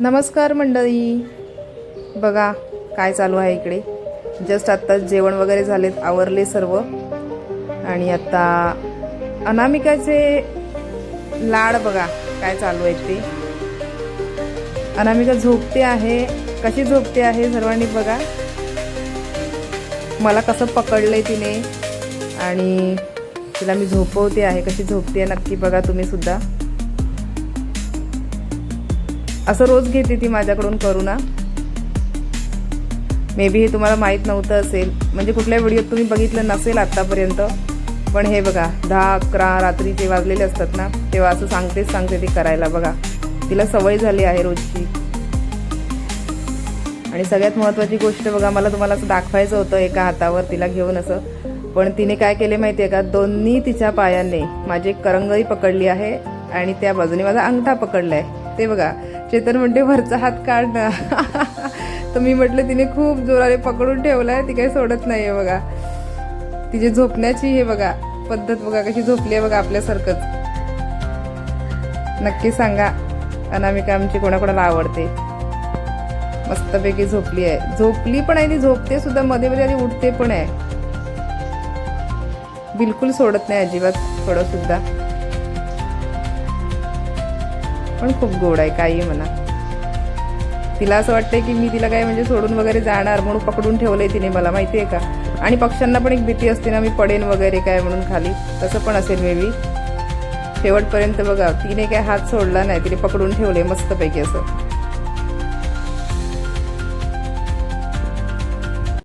नमस्कार मंडळी, बघा काय चालू आहे इकडे. जस्ट आत्ता जेवण वगैरे झालेत, आवरले सर्व. आणि आता अनामिकाचे लाड बघा काय चालू आहेत ते. अनामिका झोपते आहे. कशी झोपते आहे सर्वांनी बघा. मला कसं पकडलंय तिने आणि तिला मी झोपवते आहे. कशी झोपते नक्की बघा तुम्ही सुद्धा. असं रोज घेते ती माझ्याकडून करुणा. मे बी हे तुम्हाला माहीत नव्हतं असेल, म्हणजे कुठल्या व्हिडिओत तुम्ही बघितलं नसेल आत्तापर्यंत. पण हे बघा 10-11 रात्रीचे वाजलेले असतात ना, तेव्हा असं सांगते ती करायला. बघा तिला सवय झाली आहे रोजची. आणि सगळ्यात महत्त्वाची गोष्ट बघा, मला तुम्हाला असं दाखवायचं होतं एका हातावर तिला घेऊन असं. पण तिने काय केले माहिती आहे का, दोन्ही तिच्या पायाने माझी करंगळी पकडली आहे आणि त्या बाजूने माझा अंगठा पकडलाय. ते बघा. चेतन म्हणते वरचा हात काढ ना. तर मी म्हटलं तिने खूप जोराने पकडून ठेवलाय, ती काही सोडत नाहीये बघा. तिची झोपण्याची हे बघा पद्धत बघा कशी झोपली आहे बघा, आपल्यासारखंच. नक्की सांगा अनामिका आमची कोणाकोणाला आवडते. मस्तपैकी झोपली आहे. झोपली पण आहे ती, झोपते सुद्धा मध्ये मध्ये आधी उठते पण आहे. बिलकुल सोडत नाही अजिबात थोडं सुद्धा. पण खूप गोड आहे काही म्हणा. तिला असं वाटतंय की मी तिला काय म्हणजे सोडून वगैरे जाणार म्हणून पकडून ठेवलंय तिने, मला माहिती आहे का. आणि पक्ष्यांना पण एक भीती असते ना, मी पडेन वगैरे काय म्हणून खाली. तसं पण असेल मे बी. शेवटपर्यंत बघा तिने काय हात सोडला नाही, तिने पकडून ठेवले मस्तपैकी असं.